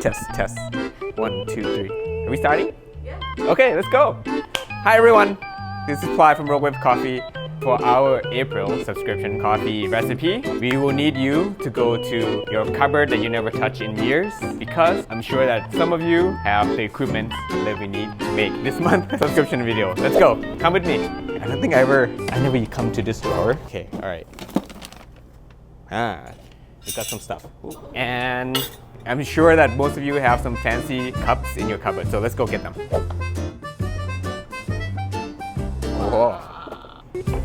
Test. 1, 2, 3. Are we starting? Yeah. Okay, let's go. Hi everyone. This is Ply from Rogue Web Coffee. For our April subscription coffee recipe, we will need you to go to your cupboard that you never touched in years, because I'm sure that some of you have the equipment that we need to make this month subscription video. Let's go. Come with me. I don't think I never come to this drawer. Okay, all right. We got some stuff. Ooh. And I'm sure that most of you have some fancy cups in your cupboard, so let's go get them. Oh.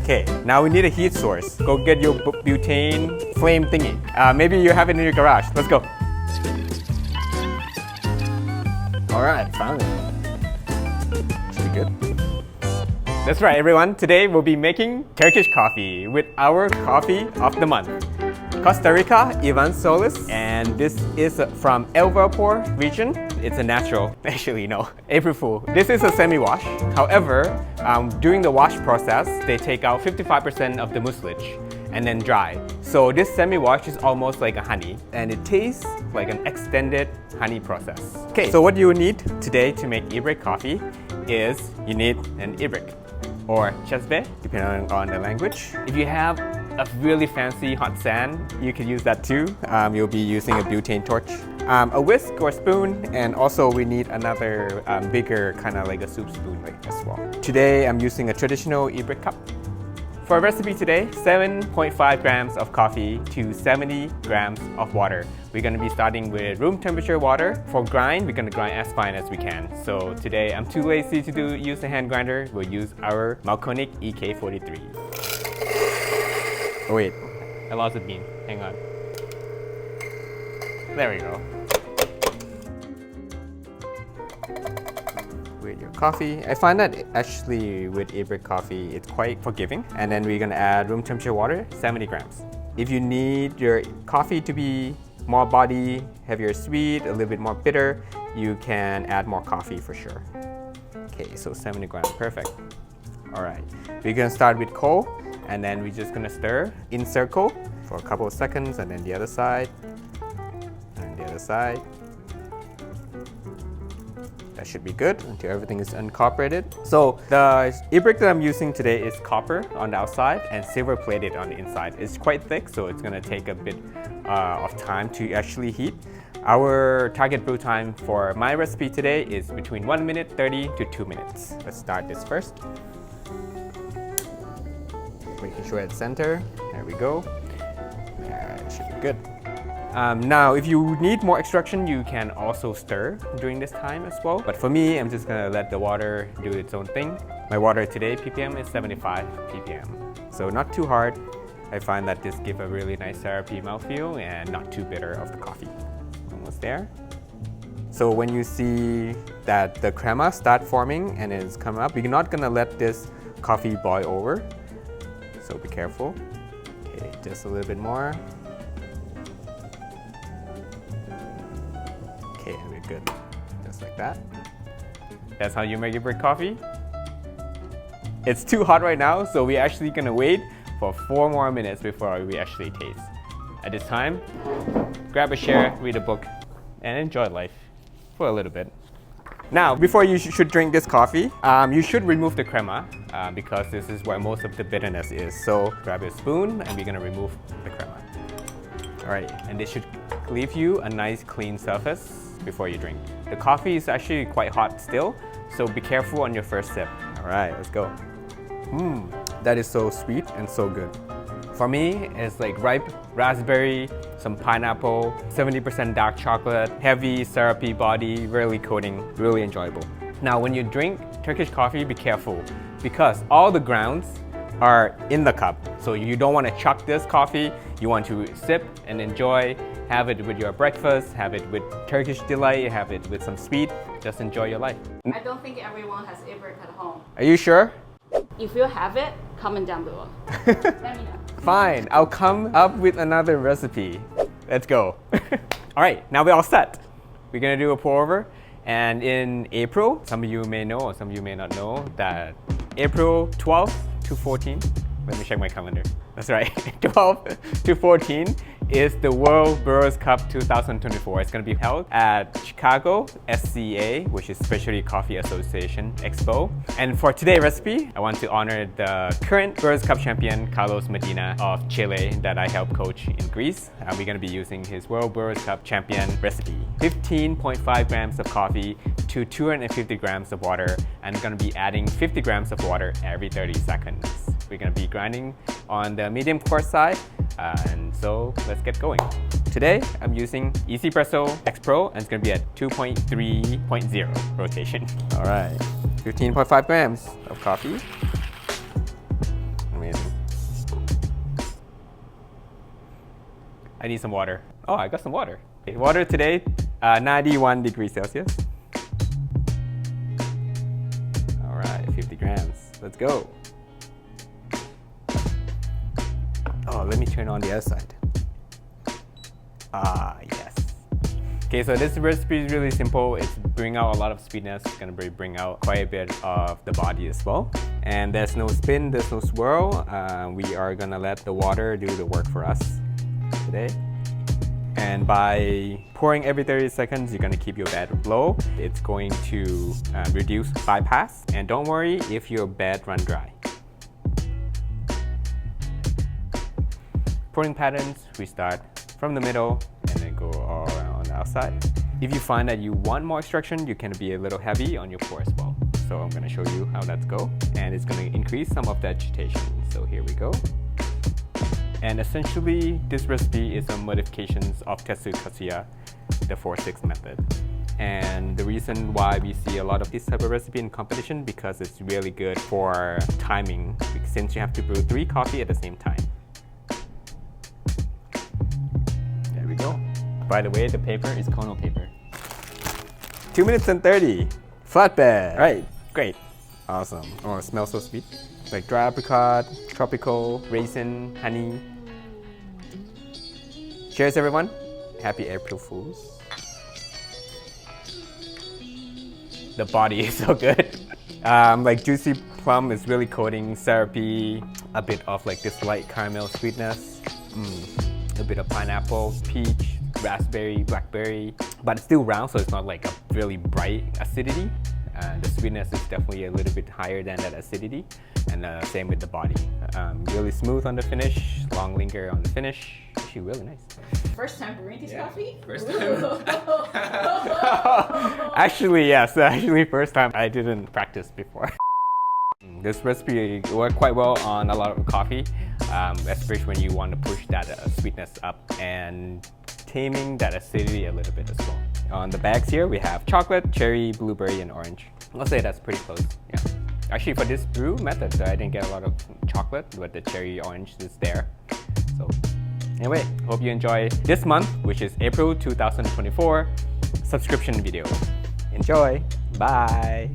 Okay, now we need a heat source. Go get your butane flame thingy. Maybe you have it in your garage. Let's go. All right, found it. Should be good. That's right, everyone. Today we'll be making Turkish coffee with our coffee of the month. Costa Rica, Solis, and this is from El Vapor region. It's a natural, actually no, April Fool. This is a semi-wash. However, during the wash process, they take out 55% of the mucilage and then dry. So this semi-wash is almost like a honey, and it tastes like an extended honey process. Okay, so what you need today to make Ibrek coffee is you need an Ibrek or chesbe, depending on the language. If you have a really fancy hot sand, you can use that too. You'll be using a butane torch, a whisk or spoon, and also we need another bigger kind of like a soup spoon as well. Today I'm using a traditional Ibrek cup. For our recipe today, 7.5 grams of coffee to 70 grams of water. We're going to be starting with room temperature water. For grind, we're going to grind as fine as we can. So today I'm too lazy to use a hand grinder. We'll use our Malconic EK43. Oh wait, I lost a bean. Hang on. There we go. With your coffee. I find that actually with Ibrek coffee, it's quite forgiving. And then we're gonna add room temperature water, 70 grams. If you need your coffee to be more body, heavier sweet, a little bit more bitter, you can add more coffee for sure. Okay, so 70 grams, perfect. All right, we're gonna start with cold, and then we're just gonna stir in circle for a couple of seconds, and then the other side, and the other side. That should be good until everything is incorporated. So the Ibrek that I'm using today is copper on the outside and silver plated on the inside. It's quite thick, so it's gonna take a bit of time to actually heat. Our target brew time for my recipe today is between 1 minute 30 to 2 minutes. Let's start this first. Making sure it's center. There we go. It should be good. Now, if you need more extraction, you can also stir during this time as well. But for me, I'm just gonna let the water do its own thing. My water today, ppm, is 75 ppm. So not too hard. I find that this gives a really nice syrupy mouthfeel and not too bitter of the coffee. Almost there. So when you see that the crema start forming and it's coming up, you're not gonna let this coffee boil over. So be careful. Okay, just a little bit more. Okay, we're good. Just like that. That's how you make Ibrek coffee. It's too hot right now, so we're actually gonna wait for 4 more minutes before we actually taste. At this time, grab a chair, read a book, and enjoy life for a little bit. Now, before you should drink this coffee, you should remove the crema because this is where most of the bitterness is. So grab a spoon and we're gonna remove the crema. All right, and this should leave you a nice clean surface before you drink. The coffee is actually quite hot still, so be careful on your first sip. All right, let's go. That is so sweet and so good. For me, it's like ripe raspberry, some pineapple, 70% dark chocolate, heavy syrupy body, really coating, really enjoyable. Now, when you drink Turkish coffee, be careful because all the grounds are in the cup. So you don't want to chuck this coffee. You want to sip and enjoy, have it with your breakfast, have it with Turkish delight, have it with some sweet. Just enjoy your life. I don't think everyone has Ibrek at home. Are you sure? If you have it, comment down below. Let me know. Fine, I'll come up with another recipe. Let's go. All right, now we're all set. We're gonna do a pour over. And in April, some of you may know or some of you may not know that April 12th to 14th, let me check my calendar. That's right, 12th to 14 is the World Brewers Cup 2024. It's going to be held at Chicago SCA, which is Specialty Coffee Association Expo. And for today's recipe, I want to honor the current Brewers Cup champion, Carlos Medina of Chile, that I helped coach in Greece. We're going to be using his World Brewers Cup champion recipe. 15.5 grams of coffee to 250 grams of water, and going to be adding 50 grams of water every 30 seconds. We're going to be grinding on the medium coarse side, and so let's get going. Today, I'm using espresso X Pro, and it's going to be at 2.3.0 rotation. All right, 15.5 grams of coffee. Amazing. I need some water. Oh, I got some water. Okay, water today, 91 degrees Celsius. All right, 50 grams. Let's go. Oh, let me turn on the other side. Ah, yes. Okay, so this recipe is really simple. It's bring out a lot of sweetness. It's gonna bring out quite a bit of the body as well. And there's no spin, there's no swirl. We are gonna let the water do the work for us today. And by pouring every 30 seconds, you're gonna keep your bed low. It's going to reduce bypass. And don't worry if your bed run dry. Pouring patterns, we start from the middle and then go all around on the outside. If you find that you want more extraction, you can be a little heavy on your pour as well. So I'm gonna show you how that's go. And it's gonna increase some of the agitation. So here we go. And essentially, this recipe is some modifications of Tetsu Katsuya, the 4-6 method. And the reason why we see a lot of this type of recipe in competition, because it's really good for timing, since you have to brew 3 coffee at the same time. There we go. By the way, the paper is Kono paper. 2 minutes and 30. Flatbed. All right, great. Awesome. Oh, it smells so sweet. Like dry apricot, tropical, raisin, honey. Cheers, everyone. Happy April Fools. The body is so good. Like juicy plum is really coating, syrupy, a bit of like this light caramel sweetness, a bit of pineapple, peach, raspberry, blackberry, but it's still round, so it's not like a really bright acidity. The sweetness is definitely a little bit higher than that acidity, and same with the body. Really smooth on the finish, long linger on the finish. Actually, really nice. First time brewing this coffee? First time. Actually, yes. Actually, first time. I didn't practice before. This recipe worked quite well on a lot of coffee, especially when you want to push that sweetness up and taming that acidity a little bit as well. On the bags here, we have chocolate, cherry, blueberry, and orange. I'll say that's pretty close. Yeah. Actually, for this brew method, I didn't get a lot of chocolate, but the cherry orange is there. So anyway, hope you enjoy this month, which is April 2024 subscription video. Enjoy. Bye.